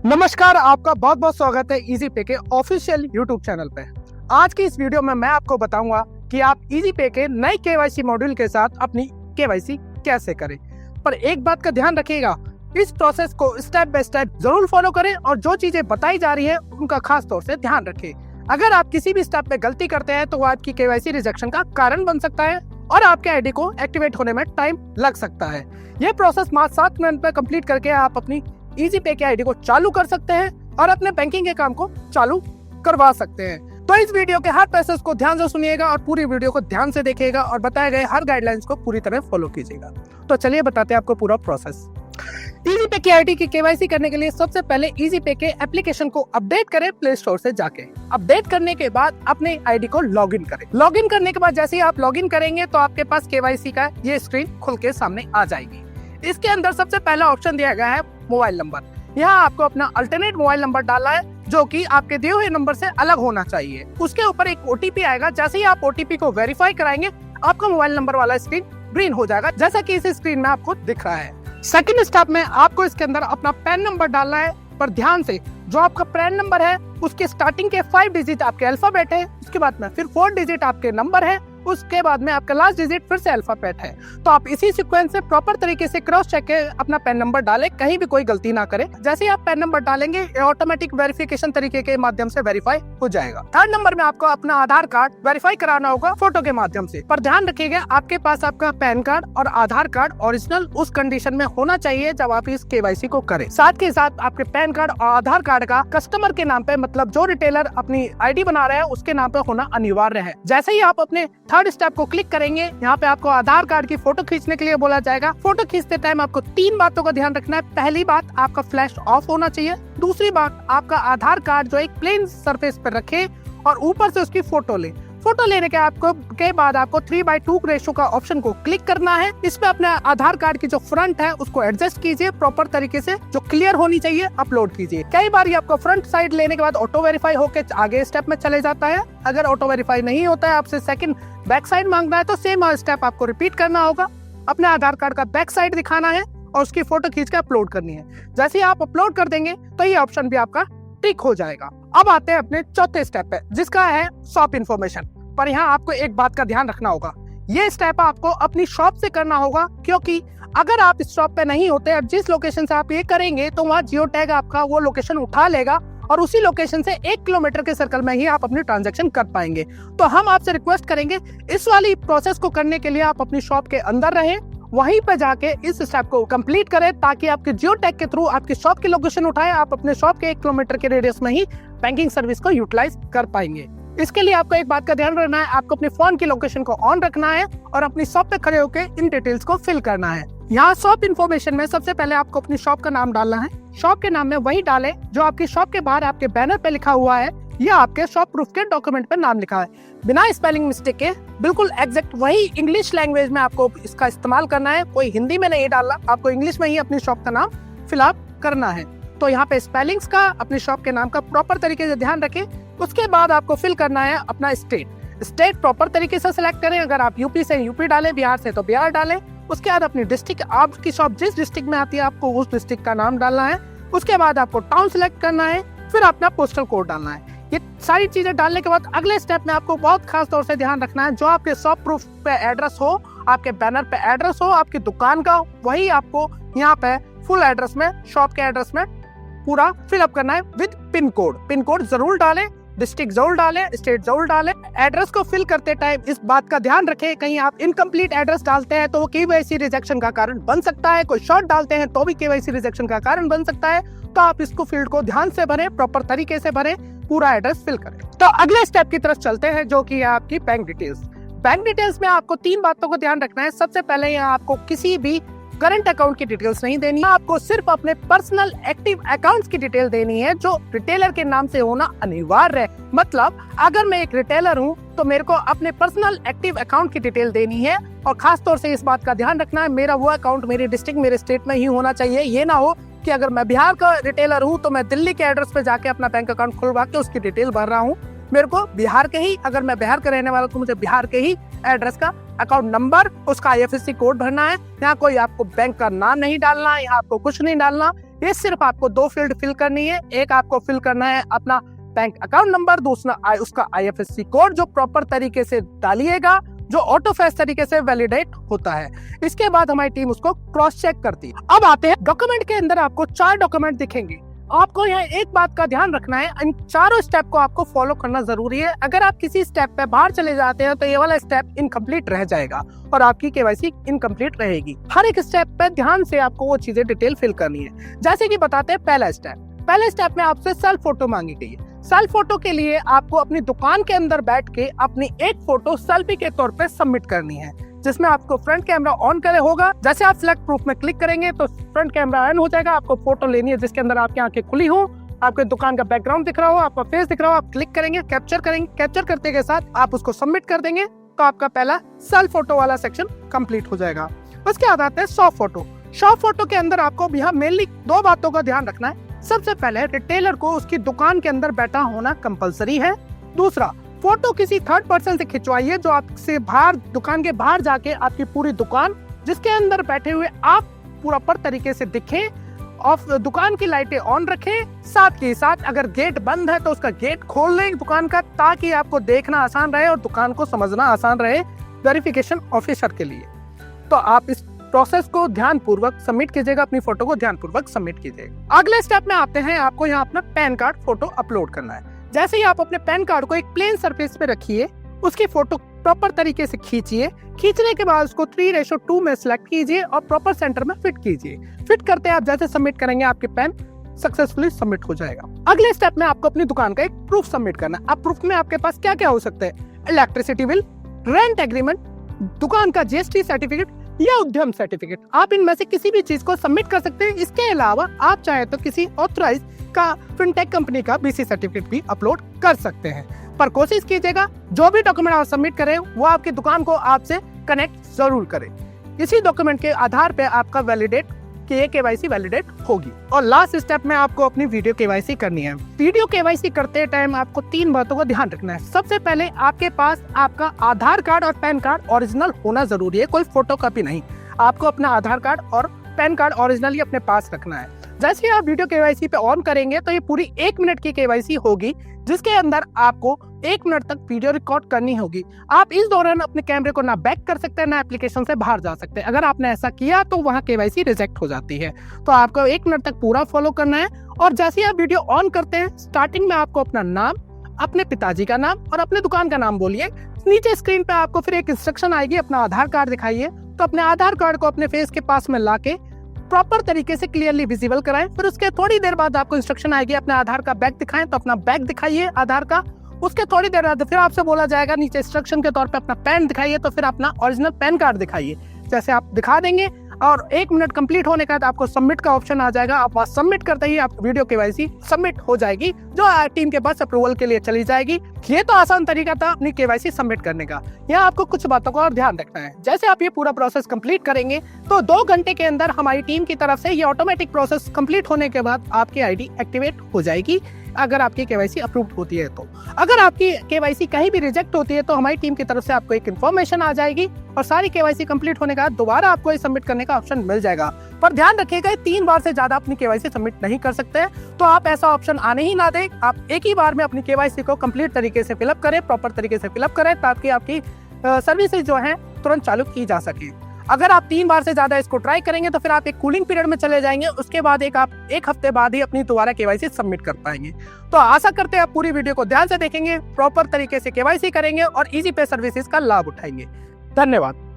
नमस्कार, आपका बहुत बहुत स्वागत है इजी पे के ऑफिशियल यूट्यूब चैनल पे। आज की इस वीडियो में मैं आपको बताऊंगा कि आप इजी पे के नए केवाईसी मॉड्यूल के साथ अपनी केवाईसी कैसे करें। पर एक बात का ध्यान रखिएगा, इस प्रोसेस को स्टेप बाय स्टेप जरूर फॉलो करें और जो चीजें बताई जा रही है उनका खास तौर से ध्यान रखें। अगर आप किसी भी स्टेप पे गलती करते हैं तो वो आपकी केवाईसी रिजेक्शन का कारण बन सकता है और आपके आईडी को एक्टिवेट होने में टाइम लग सकता है। ये प्रोसेस मात्र 7 मिनट में कंप्लीट करके आप अपनी इजी पे के आईडी को चालू कर सकते हैं और अपने बैंकिंग के काम को चालू करवा सकते हैं। तो इस वीडियो के हर प्रोसेस को ध्यान से सुनिएगा और पूरी वीडियो को ध्यान से देखिएगा और बताए गए हर गाइडलाइंस को पूरी तरह फॉलो कीजिएगा। तो चलिए बताते हैं आपको पूरा प्रोसेस। इजी पे के आईडी की केवाईसी करने के लिए सबसे पहले इजी पे के एप्लीकेशन को अपडेट करें प्ले स्टोर से जाके। अपडेट करने के बाद अपने आईडी को लॉगिन करें। लॉगिन करने के बाद जैसे ही आप लॉगिन करेंगे तो आपके पास केवाईसी का ये स्क्रीन खुल के सामने आ जाएगी। इसके अंदर सबसे पहला ऑप्शन दिया गया है मोबाइल नंबर। यहाँ आपको अपना अल्टरनेट मोबाइल नंबर डालना है जो कि आपके दिए हुए नंबर से अलग होना चाहिए। उसके ऊपर एक ओटीपी आएगा। जैसे ही आप ओटीपी को वेरीफाई कराएंगे आपका मोबाइल नंबर वाला स्क्रीन ग्रीन हो जाएगा, जैसा कि इस स्क्रीन में आपको दिख रहा है। सेकंड स्टेप में आपको इसके अंदर अपना पैन नंबर डालना है। पर ध्यान से, जो आपका पैन नंबर है उसके स्टार्टिंग के 5 डिजिट आपके अल्फाबेट है, उसके बाद में फिर 4 डिजिट आपके नंबर है, उसके बाद में आपका लास्ट डिजिट फिर से अल्फाबेट है। तो आप इसी सीक्वेंस से प्रॉपर तरीके से क्रॉस चेक के अपना पैन नंबर डालें, कहीं भी कोई गलती ना करें। जैसे ही आप पैन नंबर डालेंगे ये ऑटोमेटिक वेरिफिकेशन तरीके के माध्यम से वेरीफाई हो जाएगा। थर्ड नंबर में आपको अपना आधार कार्ड वेरीफाई कराना होगा फोटो के माध्यम से। पर ध्यान रखिएगा, आपके पास आपका पैन कार्ड और आधार कार्ड ओरिजिनल उस कंडीशन में होना चाहिए जब आप इस केवाईसी को करें। साथ के साथ आपके पैन कार्ड और आधार कार्ड का कस्टमर के नाम पे, मतलब जो रिटेलर अपनी आईडी बना रहे हैं उसके नाम पे होना अनिवार्य है। जैसे ही आप अपने थर्ड स्टेप को क्लिक करेंगे, यहाँ पे आपको आधार कार्ड की फोटो खींचने के लिए बोला जाएगा। फोटो खींचते टाइम आपको 3 बातों का ध्यान रखना है। पहली बात, आपका फ्लैश ऑफ होना चाहिए। दूसरी बात, आपका आधार कार्ड जो एक प्लेन सरफेस पर रखे और ऊपर से उसकी फोटो ले। फोटो लेने के बाद आपको 3:2 रेशो का ऑप्शन को क्लिक करना है। इसमें अपने आधार कार्ड की जो फ्रंट है उसको एडजस्ट कीजिए प्रॉपर तरीके से, जो क्लियर होनी चाहिए अपलोड कीजिए। कई बार ये आपको फ्रंट साइड लेने के बाद ऑटो वेरीफाई होकर आगे स्टेप में चले जाता है। अगर ऑटो वेरीफाई नहीं होता है, आपसे सेकंड बैक साइड मांगना है तो सेम स्टेप आपको रिपीट करना होगा। अपने आधार कार्ड का बैक साइड दिखाना है और उसकी फोटो खींच के अपलोड करनी है। जैसे ही आप अपलोड कर देंगे तो ये ऑप्शन भी आपका टिक हो जाएगा। अब आते हैं अपने चौथे स्टेप पे, जिसका है शॉप इन्फॉर्मेशन। पर यहाँ आपको एक बात का ध्यान रखना होगा, ये स्टेप आपको अपनी शॉप से करना होगा, क्योंकि अगर आप इस शॉप पे नहीं होते, अब जिस लोकेशन से आप ये करेंगे तो वहाँ जियो टैग आपका वो लोकेशन उठा लेगा और उसी लोकेशन से 1 किलोमीटर के सर्कल में ही आप अपनी ट्रांजैक्शन कर पाएंगे। तो हम आपसे रिक्वेस्ट करेंगे, इस वाली प्रोसेस को करने के लिए आप अपनी शॉप के अंदर रहें, वहीं पे जाके इस स्टेप को कंप्लीट करें ताकि आपके जियो टैग के थ्रू आपकी शॉप की लोकेशन उठाए, आप अपने शॉप के 1 किलोमीटर के रेडियस में ही बैंकिंग सर्विस को यूटिलाइज कर पाएंगे। इसके लिए आपको एक बात का ध्यान रखना है, आपको अपने फोन की लोकेशन को ऑन रखना है और अपनी शॉप पे खड़े होकर इन डिटेल्स को फिल करना है। यहाँ शॉप इन्फॉर्मेशन में सबसे पहले आपको अपनी शॉप का नाम डालना है। शॉप के नाम में वही डालें जो आपकी शॉप के बाहर आपके बैनर पे लिखा हुआ है या आपके शॉप प्रूफ के डॉक्यूमेंट पे नाम लिखा है। बिना स्पेलिंग मिस्टेक के बिल्कुल एग्जैक्ट वही इंग्लिश लैंग्वेज में आपको इसका इस्तेमाल करना है। कोई हिंदी में नहीं डालना, आपको इंग्लिश में ही अपनी शॉप का नाम फिलअप करना है। तो यहाँ पे स्पेलिंग्स का, अपनी शॉप के नाम का प्रॉपर तरीके से ध्यान रखें। उसके बाद आपको फिल करना है अपना स्टेट प्रॉपर तरीके से सिलेक्ट करें। अगर आप यूपी से यूपी डालें, बिहार से तो बिहार डालें। उसके बाद अपनी डिस्ट्रिक्ट, आपकी शॉप जिस डिस्ट्रिक्ट में आती है आपको उस डिस्ट्रिक्ट का नाम डालना है। उसके बाद आपको टाउन सिलेक्ट करना है, फिर अपना पोस्टल कोड डालना है। ये सारी चीजें डालने के बाद अगले स्टेप में आपको बहुत खास तौर से ध्यान रखना है, जो आपके शॉप प्रूफ पे एड्रेस हो, आपके बैनर पे एड्रेस हो आपकी दुकान का, वही आपको यहाँ पे फुल एड्रेस में, शॉप के एड्रेस में पूरा फिलअप करना है with pin code. Pin code जरूर डालें, डिस्ट्रिक्ट जरूर डालें, स्टेट जरूर डालें। एड्रेस को फिल करते टाइम इस बात का ध्यान रखें, कहीं आप इनकम्प्लीट एड्रेस डालते हैं तो वो केवाईसी रिजेक्शन का कारण बन सकता है। कोई शॉर्ट डालते हैं तो भी केवाईसी रिजेक्शन का कारण बन सकता है। तो आप इसको फील्ड को ध्यान से भरें, प्रॉपर तरीके से भरें, पूरा एड्रेस फिल करें। तो अगले स्टेप की तरफ चलते हैं, जो कि है आपकी बैंक डिटेल्स। बैंक डिटेल्स में आपको 3 बातों को ध्यान रखना है। सबसे पहले यहाँ आपको किसी भी करंट अकाउंट की डिटेल्स नहीं देनी है, आपको सिर्फ अपने पर्सनल एक्टिव अकाउंट्स की डिटेल देनी है जो रिटेलर के नाम से होना अनिवार्य है। मतलब अगर मैं एक रिटेलर हूँ तो मेरे को अपने पर्सनल एक्टिव अकाउंट की डिटेल देनी है और खास तौर से इस बात का ध्यान रखना है, मेरा वो अकाउंट मेरे डिस्ट्रिक्ट, मेरे स्टेट में ही होना चाहिए। ये ना हो कि अगर मैं बिहार का रिटेलर हूँ तो मैं दिल्ली के एड्रेस पे जाके अपना बैंक अकाउंट खुलवा के उसकी डिटेल भर रहा हूँ। मेरे को बिहार के ही, अगर मैं बिहार का रहने वाला तो मुझे बिहार के ही एड्रेस का अकाउंट नंबर, उसका IFSC कोड भरना है। यहाँ कोई आपको बैंक का नाम नहीं डालना, यहाँ आपको कुछ नहीं डालना। ये सिर्फ आपको 2 फील्ड फिल करनी है। एक आपको फिल करना है अपना बैंक अकाउंट नंबर, दूसरा उसका IFSC कोड जो प्रॉपर तरीके से डालिएगा, जो ऑटो फेस तरीके से वैलिडेट होता है। इसके बाद हमारी टीम उसको क्रॉस चेक करती है। अब आते हैं डॉक्यूमेंट के अंदर आपको 4 डॉक्यूमेंट दिखेंगे। आपको यहाँ एक बात का ध्यान रखना है, इन चारों स्टेप को आपको फॉलो करना जरूरी है। अगर आप किसी स्टेप पे बाहर चले जाते हैं तो ये वाला स्टेप इनकम्प्लीट रह जाएगा और आपकी KYC इनकम्प्लीट रहेगी। हर एक स्टेप पे ध्यान से आपको वो चीजें डिटेल फिल करनी है। जैसे कि बताते हैं पहला स्टेप में आपसे सेल्फ फोटो मांगी गई है। सेल्फ फोटो के लिए आपको अपनी दुकान के अंदर बैठ के अपनी एक फोटो सेल्फी के तौर पे सबमिट करनी है, जिसमें आपको फ्रंट कैमरा ऑन करे होगा। जैसे आप सिलेक्ट प्रूफ में क्लिक करेंगे तो फ्रंट कैमरा ऑन हो जाएगा। आपको फोटो लेनी है जिसके अंदर आपकी आंखें खुली हो, आपके दुकान का बैकग्राउंड दिख रहा हो, आपका फेस दिख रहा हो। आप क्लिक करेंगे, कैप्चर करेंगे, कैप्चर करते के साथ आप उसको सबमिट कर देंगे तो आपका पहला सेल्फ फोटो वाला सेक्शन कंप्लीट हो जाएगा। उसके बाद आते हैं सॉफ्ट फोटो। सॉफ्ट फोटो के अंदर आपको यहाँ मेनली 2 बातों का ध्यान रखना है। सबसे पहले रिटेलर को उसकी दुकान के अंदर बैठा होना कंपलसरी है। दूसरा, फोटो किसी थर्ड पर्सन से खिंचवाइए जो आपसे बाहर, दुकान के बाहर जाके आपकी पूरी दुकान जिसके अंदर बैठे हुए आप प्रॉपर तरीके से दिखे और दुकान की लाइटें ऑन रखें। साथ ही साथ अगर गेट बंद है तो उसका गेट खोल लें दुकान का, ताकि आपको देखना आसान रहे और दुकान को समझना आसान रहे वेरिफिकेशन ऑफिसर के लिए। तो आप इस प्रोसेस को ध्यानपूर्वक सबमिट कीजिएगा, अपनी फोटो को ध्यानपूर्वक सबमिट कीजिएगा। अगले स्टेप में आते हैं, आपको यहाँ अपना पैन कार्ड फोटो अपलोड करना है। जैसे ही आप अपने पैन कार्ड को एक प्लेन सरफेस पे रखिए, उसकी फोटो प्रॉपर तरीके से खींचिए। खींचने के बाद उसको 3:2 में सिलेक्ट कीजिए और प्रॉपर सेंटर में फिट कीजिए। फिट करते आप जैसे सबमिट करेंगे आपके पैन सक्सेसफुली सबमिट हो जाएगा। अगले स्टेप में आपको अपनी दुकान का एक प्रूफ सबमिट करना है। अब प्रूफ में आपके पास क्या क्या हो सकता है? इलेक्ट्रिसिटी बिल, रेंट एग्रीमेंट, दुकान का GST सर्टिफिकेट या उद्यम सर्टिफिकेट। आप इनमें से किसी भी चीज को सबमिट कर सकते हैं। इसके अलावा आप चाहे तो किसी ऑथराइज का फिनटेक कंपनी का BC सर्टिफिकेट भी अपलोड कर सकते हैं। पर कोशिश कीजिएगा जो भी डॉक्यूमेंट आप सबमिट करें वो आपकी दुकान को आपसे कनेक्ट जरूर करें। इसी डॉक्यूमेंट के आधार पे आपका वैलिडेट कि KYC वैलिडेट होगी। और लास्ट स्टेप में आपको अपनी वीडियो KYC करनी है। वीडियो KYC करते टाइम आपको 3 बातों का ध्यान रखना है। सबसे पहले आपके पास आपका आधार कार्ड और पैन कार्ड ओरिजिनल होना जरूरी है, कोई फोटो कॉपी नहीं। आपको अपना आधार कार्ड और पैन कार्ड ओरिजिनली अपने पास रखना है। जैसे आप वीडियो KYC पे ऑन करेंगे तो ये पूरी 1 मिनट की KYC होगी, जिसके अंदर आपको 1 मिनट तक वीडियो रिकॉर्ड करनी होगी। आप इस दौरान अपने कैमरे को ना बैक कर सकते हैं, ना एप्लीकेशन से बाहर जा सकते हैं। अगर आपने ऐसा किया तो वहाँ KYC रिजेक्ट हो जाती है। तो आपको 1 मिनट तक पूरा फॉलो करना है। और जैसे ही आप वीडियो ऑन करते हैं, स्टार्टिंग में आपको अपना नाम, अपने पिताजी का नाम और अपने दुकान का नाम बोलिए। नीचे स्क्रीन पे आपको फिर एक इंस्ट्रक्शन आएगी, अपना आधार कार्ड दिखाइए। तो अपने आधार कार्ड को अपने फेस के पास में लाके प्रॉपर तरीके से क्लियरली विजिबल कराएं। फिर उसके थोड़ी देर बाद आपको इंस्ट्रक्शन आएगी, अपने आधार का बैक दिखाएं, तो अपना बैक दिखाइए आधार का। उसके थोड़ी देर बाद फिर आपसे बोला जाएगा नीचे इंस्ट्रक्शन के तौर पे अपना पैन दिखाइए, तो फिर अपना ओरिजिनल पैन कार्ड दिखाइए। जैसे आप दिखा देंगे और 1 मिनट कंप्लीट होने के बाद आपको सबमिट का ऑप्शन आ जाएगा। आप वहाँ सबमिट करते ही आप वीडियो KYC सबमिट हो जाएगी, जो टीम के पास अप्रूवल के लिए चली जाएगी। ये तो आसान तरीका था अपनी KYC सबमिट करने का। यहाँ आपको कुछ बातों का और ध्यान रखना है। जैसे आप ये पूरा प्रोसेस कंप्लीट करेंगे तो 2 घंटे के अंदर हमारी टीम की तरफ से ये ऑटोमेटिक प्रोसेस कंप्लीट होने के बाद आपकी ID एक्टिवेट हो जाएगी, अगर आपकी KYC अप्रूव्ड होती है तो। अगर आपकी KYC कहीं भी रिजेक्ट होती है तो हमारी टीम की तरफ से आपको एक इन्फॉर्मेशन आ जाएगी और सारी KYC कंप्लीट होने के बाद दोबारा आपको सबमिट करने का ऑप्शन मिल जाएगा। पर ध्यान रखिएगा 3 बार से ज्यादा अपनी KYC सबमिट नहीं कर सकते हैं। तो आप ऐसा ऑप्शन आने ही ना दें। आप एक ही बार में अपनी KYC को कंप्लीट तरीके से फिलअप करें, प्रॉपर तरीके से फिलअप करें, ताकि आपकी सर्विसेज जो है तुरंत चालू की जा सके। अगर आप 3 बार से ज्यादा इसको ट्राई करेंगे तो फिर आप एक कूलिंग पीरियड में चले जाएंगे। उसके बाद आप 1 हफ्ते बाद ही अपनी दोबारा KYC सबमिट कर पाएंगे। तो आशा करते हैं आप पूरी वीडियो को ध्यान से देखेंगे, प्रॉपर तरीके से KYC करेंगे और इजी पे सर्विसेज का लाभ उठाएंगे। धन्यवाद।